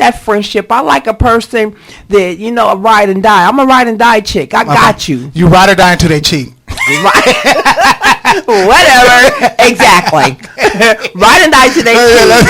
that friendship. I like a person that, you know, a ride and die. I'm a ride and die chick. I got you. You ride or die until they cheat. Whatever. Exactly. Ride and die today.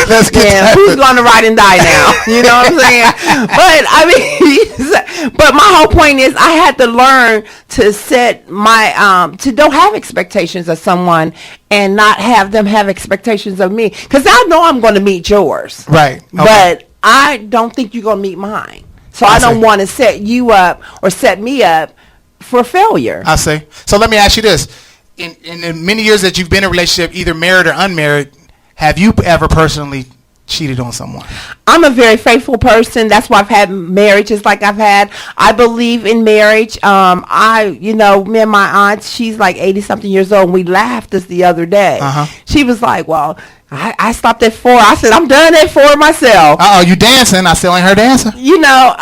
Let's get that. Who's going to ride and die now? You know what I'm saying? But I mean, but my whole point is I had to learn to set my to don't have expectations of someone and not have them have expectations of me, because I know I'm going to meet yours. Right. Okay. But I don't think you're going to meet mine. So I don't want to set you up or set me up for failure. I see. So let me ask you this. In the many years that you've been in a relationship, either married or unmarried, have you ever personally cheated on someone? I'm a very faithful person. That's why I've had marriages like I've had. I believe in marriage. You know, me and my aunt, she's like 80-something years old, and we laughed this the other day. She was like, well, I stopped at 4. I said, I'm done at 4 myself. Uh-oh, you dancing? I still ain't heard dancing. You know.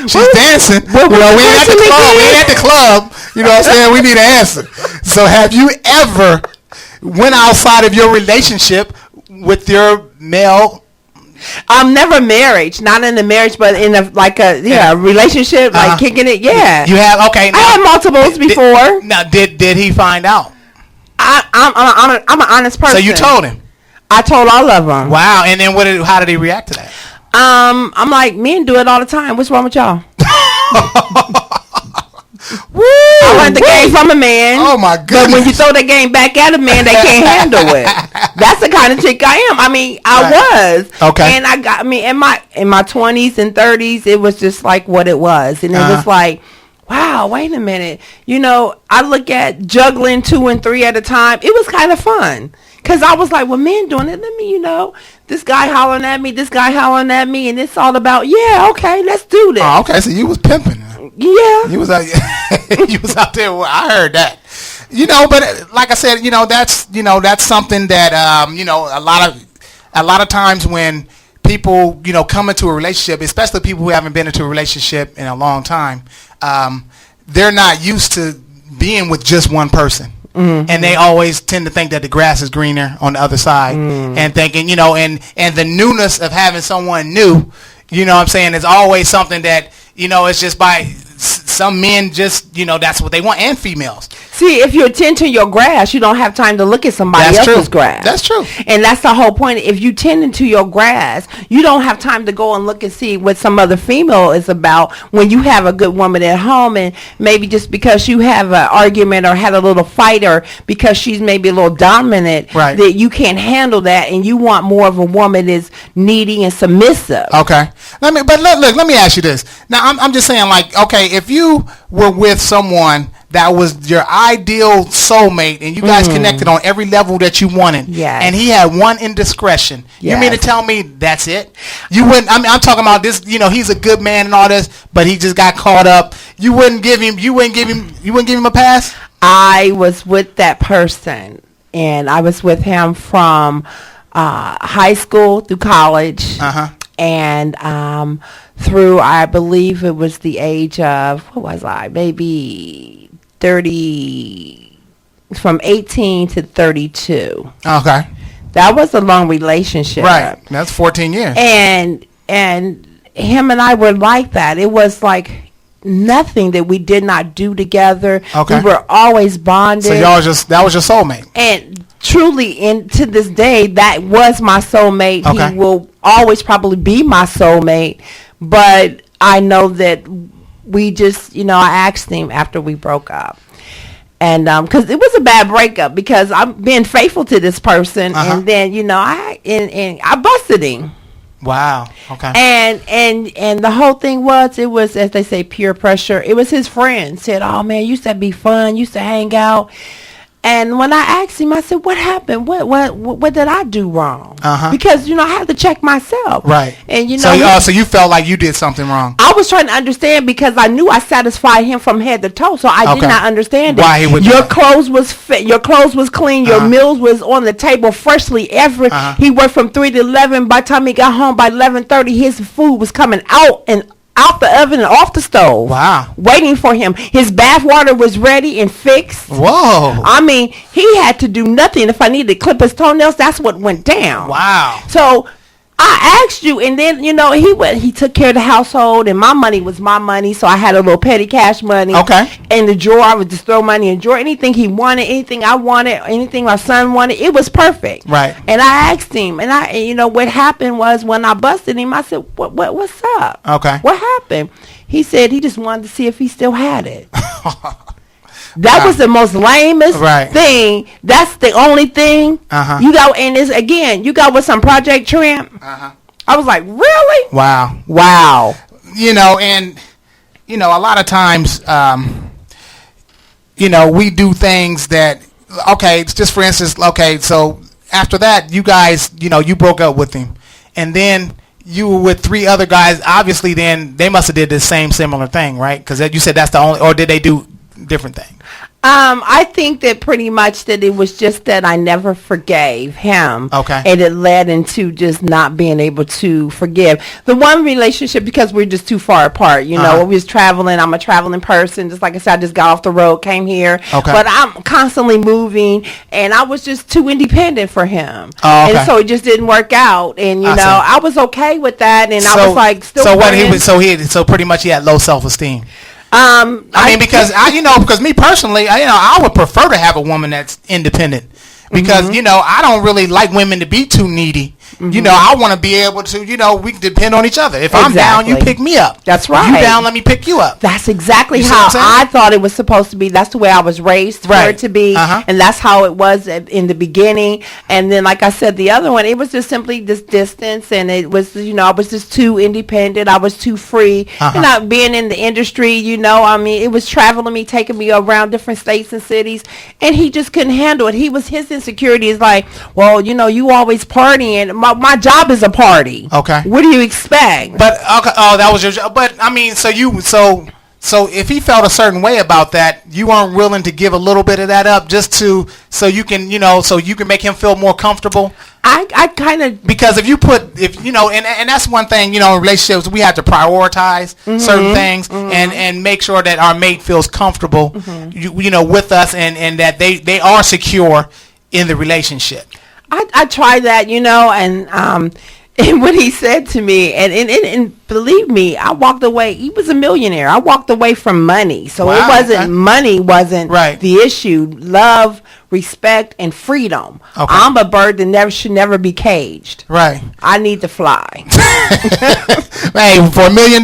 She's dancing. Well, we ain't at the club. We ain't at the club. You know what I'm saying? We need an answer. So have you ever went outside of your relationship with your male? I'm never married. Not in a marriage, but in a relationship, like kicking it. Yeah. You have? Okay. Now, I had multiples before. Now, did he find out? I'm an honest person. So you told him? I told all of them. Wow. And then how did he react to that? I'm like, men do it all the time. What's wrong with y'all? Woo, I learned the game from a man. Oh my goodness! But when you throw that game back at a man, they can't handle it. That's the kind of chick I am. I mean, I was okay, and in my 20s and 30s, it was just like what it was, and it was like, wow, wait a minute. You know, I look at juggling 2 and 3 at a time. It was kind of fun. Because I was like, well, men doing it. Let me, you know, this guy hollering at me, this guy hollering at me. And it's all about, yeah, okay, let's do this. Oh, okay. So you was pimping. Yeah. You was out, you was out there. Well, I heard that. You know, but like I said, that's something that, a lot of times when people, come into a relationship, especially people who haven't been into a relationship in a long time, they're not used to being with just one person. Mm-hmm. And they always tend to think that the grass is greener on the other side, and thinking, and the newness of having someone new, what I'm saying, is always something that, it's just by some men just, that's what they want, and females. See, if you attend to your grass, you don't have time to look at somebody else's grass. That's true. And that's the whole point. If you tend to your grass, you don't have time to go and look and see what some other female is about when you have a good woman at home, and maybe just because you have an argument or had a little fight, or because she's maybe a little dominant, right, that you can't handle that, and you want more of a woman that's needy and submissive. Okay. Let me ask you this. Now, I'm just saying, like, okay, if you were with someone that was your ideal soulmate, and you guys connected on every level that you wanted, and he had one indiscretion, you mean to tell me that's it? You wouldn't? I mean, I'm talking about this. He's a good man and all this, but he just got caught up. You wouldn't give him a pass? I was with that person, and I was with him from high school through college. And through, I believe it was the age of, what was I, maybe 30, from 18 to 32. Okay. That was a long relationship. Right. That's 14 years. And him and I were like that. It was like nothing that we did not do together. Okay. We were always bonded. So that was your soulmate. And truly, to this day, that was my soulmate. Okay. He will always probably be my soulmate. But I know that we just, I asked him after we broke up. And because it was a bad breakup, because I'm being faithful to this person. And then, I busted him. Wow. Okay. And the whole thing was, it was, as they say, peer pressure. It was his friend said, oh, man, used to be fun, used to hang out. And when I asked him, I said, what happened? What did I do wrong? Because, I had to check myself. Right. And, so you felt like you did something wrong. I was trying to understand, because I knew I satisfied him from head to toe. So I did not understand why he would. Your clothes was fit. Your clothes was clean. Your meals was on the table freshly. He worked from 3 to 11. By the time he got home by 11:30, his food was coming out the oven and off the stove. Wow. Waiting for him. His bath water was ready and fixed. Whoa. I mean, he had to do nothing. If I needed to clip his toenails, that's what went down. Wow. So I asked you, and then he took care of the household, and my money was my money, so I had a little petty cash money. Okay. In the drawer, I would just throw money in the drawer. Anything he wanted, anything I wanted, anything my son wanted, it was perfect. Right. And I asked him, and what happened was when I busted him, I said, what's up? Okay. What happened? He said he just wanted to see if he still had it. That was the most lamest thing. That's the only thing. You got, and it's again, you got with some Project Tramp. I was like, really? Wow. And a lot of times, we do things that, it's just for instance, so after that, you guys, you broke up with him, and then you were with 3 other guys. Obviously, then they must have did the same similar thing, right? Because you said that's the only, or did they do different thing? I think that pretty much that it was just that I never forgave him. Okay. And it led into just not being able to forgive. The one relationship, because we're just too far apart, we was traveling. I'm a traveling person. Just like I said, I just got off the road, came here. Okay. But I'm constantly moving, and I was just too independent for him. Oh, okay. And so it just didn't work out. And, I was okay with that, and I was like still So pretty much he had low self-esteem. Because me personally, I would prefer to have a woman that's independent, because I don't really like women to be too needy. I want to be able to, we can depend on each other. If I'm down, you pick me up. That's right. You down, let me pick you up. That's exactly how I thought it was supposed to be. That's the way I was raised for it to be. And that's how it was in the beginning. And then, like I said, the other one, it was just simply this distance. And it was, I was just too independent. I was too free. And being in the industry, it was traveling me, taking me around different states and cities. And he just couldn't handle it. His insecurity is like, well, you always partying. My job is a party. Okay. What do you expect? But that was your job. But so if he felt a certain way about that, you weren't willing to give a little bit of that up just so you can make him feel more comfortable. I kind of, because if and that's one thing, in relationships, we have to prioritize certain things and make sure that our mate feels comfortable, with us, and that they are secure in the relationship. I tried that, and what he said to me, and believe me, I walked away. He was a millionaire. I walked away from money, so it wasn't money wasn't the issue. Love, respect, and freedom. Okay. I'm a bird that should never be caged. Right. I need to fly. Hey, for $1 million,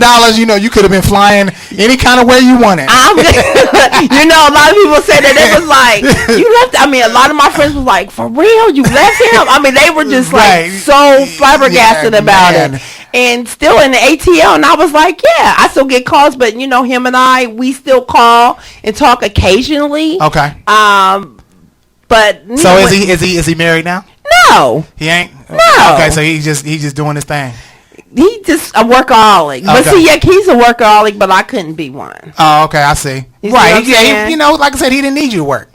you could have been flying any kind of way you wanted. A lot of people say that. It was like, you left. A lot of my friends was like, for real, you left him? They were just like so flabbergasted about it. And still in the ATL, and I was like, yeah, I still get calls, but him and we still call and talk occasionally. Okay. But so is he married now? No, he ain't. No. Okay, so he's just doing his thing. He just a workaholic. Okay. But see, he's a workaholic, but I couldn't be one. Oh, okay, I see. Right. Like I said, he didn't need you to work.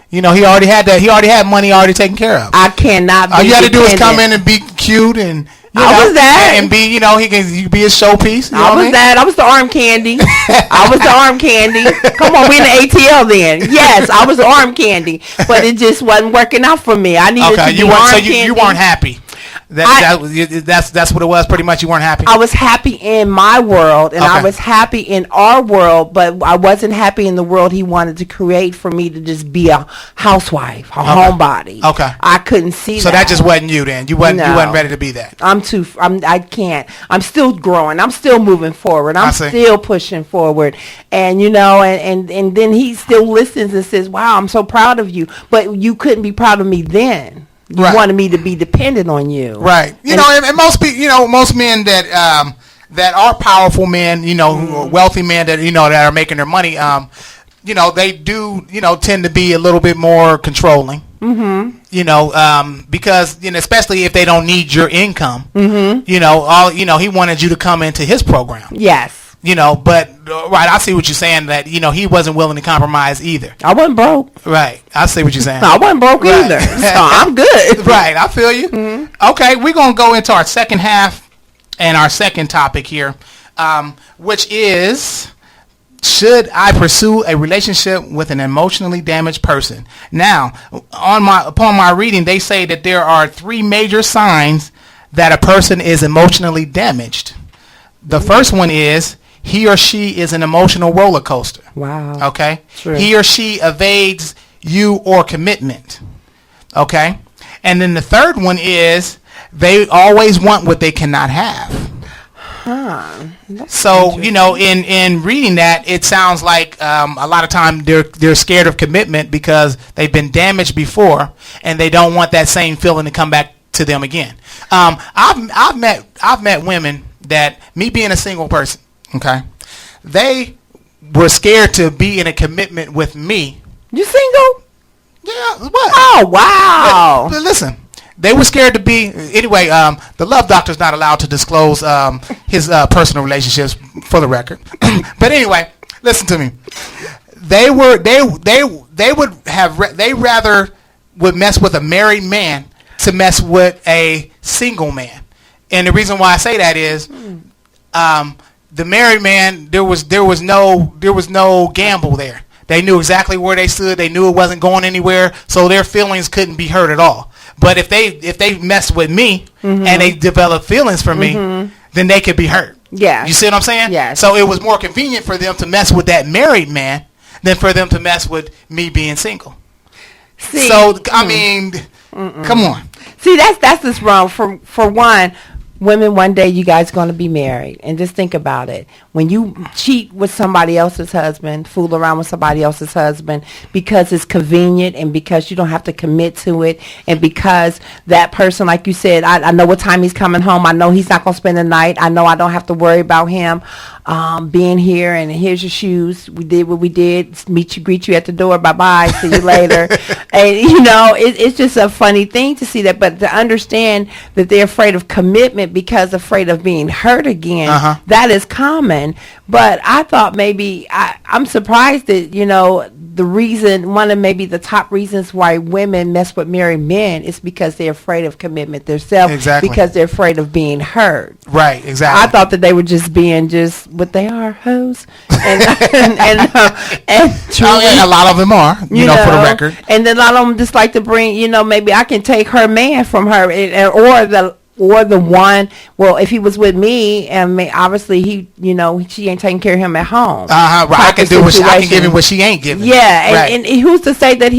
He already had that. He already had money already taken care of. I cannot be all you had to do is come in and be cute and I was that. And be, you can be a showpiece. I was that. I was the arm candy. I was the arm candy. Come on, we in the ATL then. Yes, I was the arm candy. But it just wasn't working out for me. I needed to be arm candy. You weren't happy. That's what it was. Pretty much, you weren't happy. I was happy in my world, and I was happy in our world, but I wasn't happy in the world he wanted to create for me to just be a housewife, a homebody. Okay, I couldn't see that. So that just wasn't you then. You wasn't ready to be that. I can't. I'm still growing. I'm still moving forward. I'm still pushing forward, and and then he still listens and says, "Wow, I'm so proud of you," but you couldn't be proud of me then. You wanted me to be dependent on you, right? And most people, most men that are powerful men, wealthy men that that are making their money, they do tend to be a little bit more controlling. Mm-hmm. Because especially if they don't need your income. Mm-hmm. He wanted you to come into his program. Yes. But I see what you're saying, that he wasn't willing to compromise either. I wasn't broke. Right, I see what you're saying. I wasn't broke either, so I'm good. Right, I feel you. Mm-hmm. Okay, we're gonna go into our second half and our second topic here, which is: should I pursue a relationship with an emotionally damaged person? Now, upon my reading, they say that there are 3 major signs that a person is emotionally damaged. The first one is he or she is an emotional roller coaster. Wow. Okay? True. He or she evades you or commitment. Okay? And then the third one is they always want what they cannot have. So, in reading that, it sounds like a lot of time they're scared of commitment because they've been damaged before and they don't want that same feeling to come back to them again. I've met women that, me being a single person, okay, they were scared to be in a commitment with me. You single? Yeah. What? Oh, wow. But listen. They were scared to be anyway. The love doctor's not allowed to disclose his personal relationships, for the record. But anyway, listen to me. They would mess with a married man to mess with a single man, and the reason why I say that is, the married man there was no gamble there. They knew exactly where they stood. They knew it wasn't going anywhere, so their feelings couldn't be hurt at all. But if they mess with me and they develop feelings for me, then they could be hurt. Yeah. You see what I'm saying? Yeah. So it was more convenient for them to mess with that married man than for them to mess with me being single. See, so I mean, come on. See, that's just wrong. For one, women, one day you guys going to be married, and just think about it. When you cheat with somebody else's husband, fool around with somebody else's husband because it's convenient and because you don't have to commit to it, and because that person, like you said, I know what time he's coming home. I know he's not going to spend the night. I know I don't have to worry about him being here, and here's your shoes. We did what we did. Greet you at the door. Bye-bye. See you later. And, it's just a funny thing to see that, but to understand that they're afraid of commitment because afraid of being hurt again, that is common. But I thought maybe I'm surprised that one of maybe the top reasons why women mess with married men is because they're afraid of commitment themselves. Exactly. Because they're afraid of being hurt. Right. Exactly. I thought that they were just being what they are, hoes. And truly, a lot of them are, for the record. And then a lot of them just like to bring, maybe I can take her man from her, or the one, well, if he was with me, and obviously she ain't taking care of him at home. Right. I can give him what she ain't giving. Yeah, and who's to say that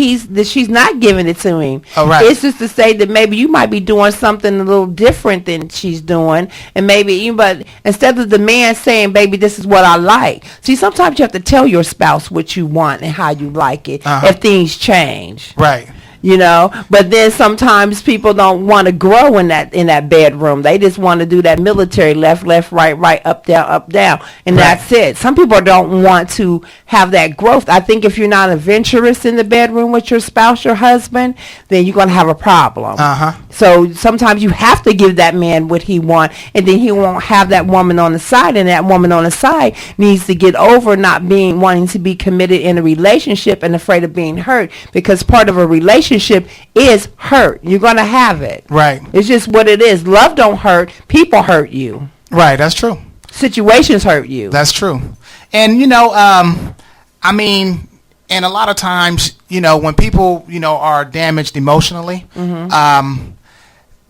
she's not giving it to him? Oh, right. It's just to say that maybe you might be doing something a little different than she's doing, and but instead of the man saying, "Baby, this is what I like." See, sometimes you have to tell your spouse what you want and how you like it if things change. Right. But then sometimes people don't want to grow in that bedroom. They just want to do that military left, right, up, down, and that's it. Some people don't want to have that growth. I think if you're not adventurous in the bedroom with your spouse, your husband, then you're going to have a problem. So sometimes you have to give that man what he wants, and then he won't have that woman on the side, and that woman on the side needs to get over not wanting to be committed in a relationship and afraid of being hurt, because part of a relationship is hurt. You're going to have it. Right. It's just what it is. Love don't hurt. People hurt you. Right. That's true. Situations hurt you. That's true. And, and a lot of times, when people, are damaged emotionally,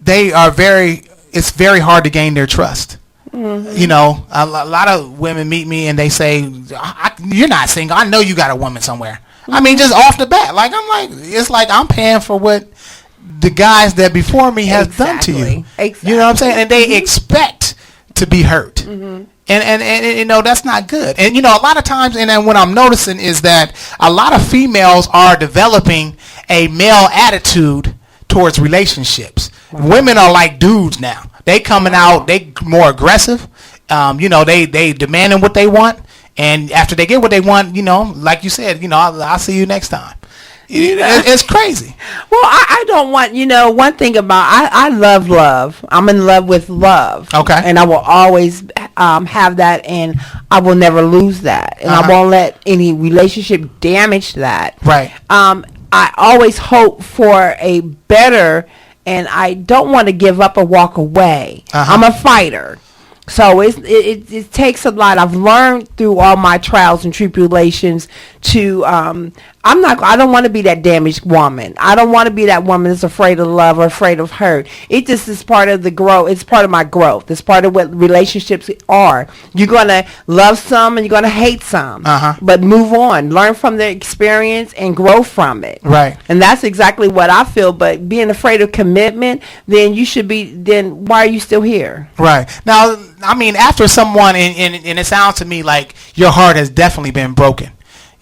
it's very hard to gain their trust. A lot of women meet me and they say, "You're not single. I know you got a woman somewhere." Just off the bat, it's like I'm paying for what the guys that before me has done to you. Exactly. You know what I'm saying? And they expect to be hurt. And that's not good. And a lot of times, and then what I'm noticing is that a lot of females are developing a male attitude towards relationships. Wow. Women are like dudes now. They coming out, they more aggressive. They demanding what they want. And after they get what they want, like you said, I'll see you next time. It's crazy. Well, I don't want, one thing about, I love. I'm in love with love. Okay. And I will always have that, and I will never lose that. And I won't let any relationship damage that. Right. I always hope for a better, and I don't want to give up or walk away. I'm a fighter. So it takes a lot. I've learned through all my trials and tribulations to I don't want to be that damaged woman. I don't want to be that woman that's afraid of love or afraid of hurt. It just is part of the growth. It's part of my growth. It's part of what relationships are. You're going to love some and you're going to hate some. But move on. Learn from the experience and grow from it. Right. And that's exactly what I feel. But being afraid of commitment, then why are you still here? Right. Now, I mean, after someone, and it sounds to me like your heart has definitely been broken.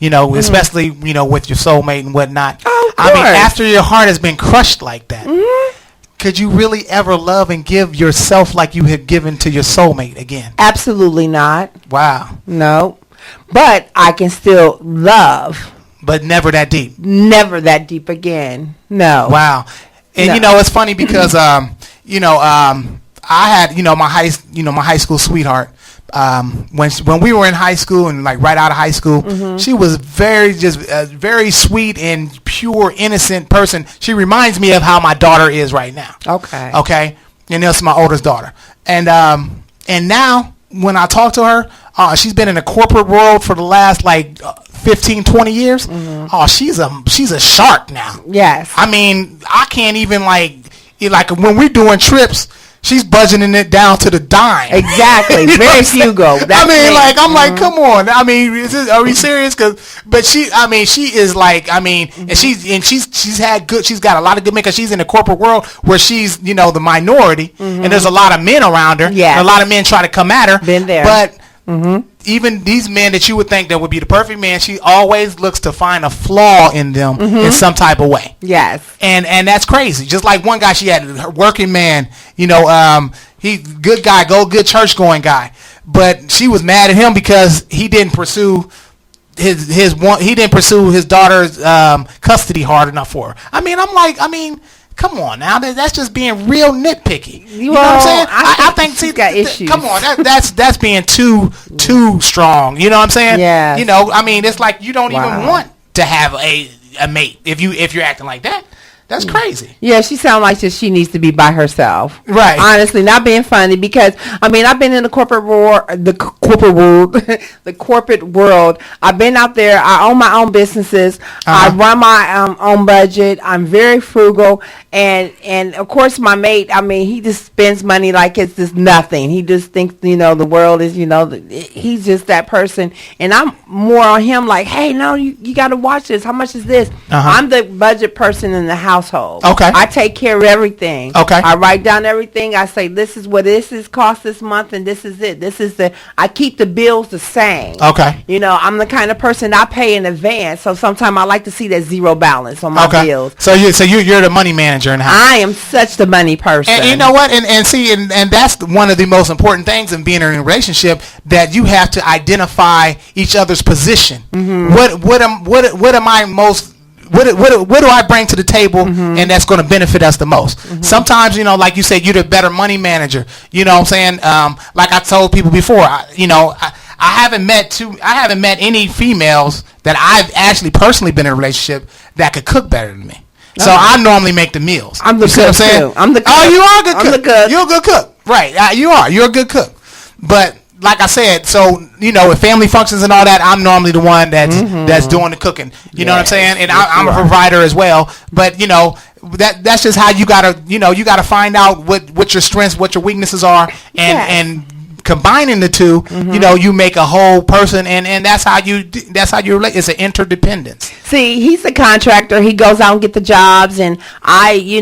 You know, especially, you know, with your soulmate and whatnot. Oh, of I mean, course. after your heart has been crushed like that, could you really ever love and give yourself like you had given to your soulmate again? Absolutely not. Wow. No. But I can still love. But never that deep. Never that deep again. No. Wow. And, No. you know, it's funny because, I had, my high school sweetheart. When we were in high school and like right out of high school, she was very sweet and pure, innocent person. She reminds me of how my daughter is right now. Okay. And that's my oldest daughter. And now when I talk to her, she's been in the corporate world for the last 15, 20 years. Oh, she's a shark now. Yes. I mean, I can't even when we're doing trips, she's budgeting it down to the dime. Exactly. Very frugal. I'm like, come on. I mean, are we serious? But she is and she's got a lot of good men because she's in the corporate world where she's, the minority and there's a lot of men around her. Yeah. And a lot of men try to come at her. Been there. But even these men that you would think that would be the perfect man, she always looks to find a flaw in them in some type of way. Yes. And that's crazy. Just like one guy she had, her working man, he good guy, good church going guy. But she was mad at him because he didn't pursue his daughter's custody hard enough for her. Come on now, that's just being real nitpicky. You know what I'm saying? I think she's got issues. Come on, that's being too strong. You know what I'm saying? Yeah. It's like you don't even want to have a mate if you're acting like that. That's crazy. Yeah, she sounds like she needs to be by herself. Right. Honestly, not being funny because I've been in the corporate world, the corporate world. I've been out there. I own my own businesses. I run my own budget. I'm very frugal, and of course my mate. He just spends money like it's just nothing. He just thinks the world is he's just that person, and I'm more on him like, hey, no, you got to watch this. How much is this? I'm the budget person in the house. Okay. I take care of everything. Okay. I write down everything. I say this is what this is cost this month and this is it. I keep the bills the same. Okay. I'm the kind of person I pay in advance, so sometimes I like to see that zero balance on my bills. So you're the money manager in the house. I am such the money person. And you know what? And that's one of the most important things in being in a relationship, that you have to identify each other's position. What do I bring to the table, and that's going to benefit us the most? Sometimes, like you said, you're the better money manager. You know what I'm saying? Like I told people before, I haven't met any females that I've actually personally been in a relationship that could cook better than me. So I normally make the meals. I'm the cook too. I'm the cook. Oh, you are a good cook. I'm the cook. You're a good cook. Right. You are. You're a good cook. But like I said, so with family functions and all that, I'm normally the one that's doing the cooking. You know what I'm saying? And I'm a provider as well. But that's just how you gotta find out what your strengths, what your weaknesses are, and combining the two, you make a whole person, and that's how you relate. It's an interdependence. See, he's a contractor. He goes out and get the jobs, and he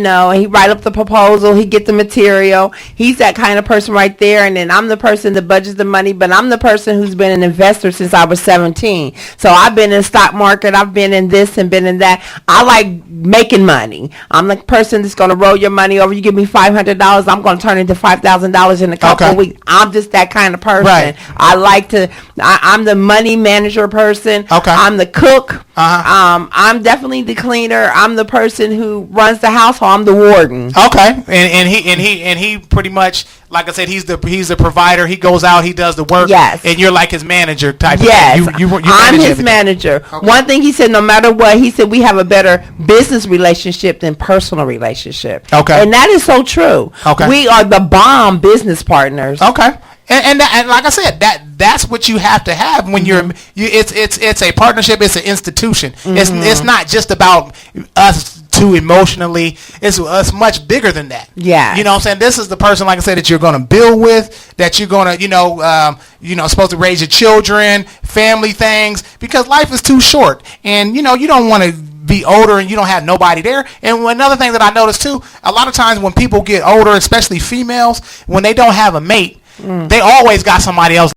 write up the proposal. He get the material. He's that kind of person right there. And then I'm the person that budgets the money, but I'm the person who's been an investor since I was 17. So I've been in the stock market. I've been in this and been in that. I like making money. I'm the person that's going to roll your money over. You give me $500, I'm going to turn it into $5,000 in a couple of weeks. I'm just that kind of person. Right. I'm the money manager person. Okay. I'm the cook. I'm definitely the cleaner. I'm the person who runs the household. I'm the warden. Okay. And he pretty much, like I said, he's the provider. He goes out, he does the work. Yes. And you're like his manager type. Yes. Of thing. You I'm his everything. manager. Okay. One thing he said, no matter what, he said we have a better business relationship than personal relationship. Okay. And that is so true. Okay. We are the bomb business partners. Okay. And like I said, that's what you have to have when it's a partnership. It's an institution. It's not just about us two emotionally. It's much bigger than that. Yeah. You know what I'm saying? This is the person, like I said, that you're going to build with, that you're going to, supposed to raise your children, family things, because life is too short. And, you don't want to be older and you don't have nobody there. And another thing that I noticed too, a lot of times when people get older, especially females, when they don't have a mate, they always got somebody else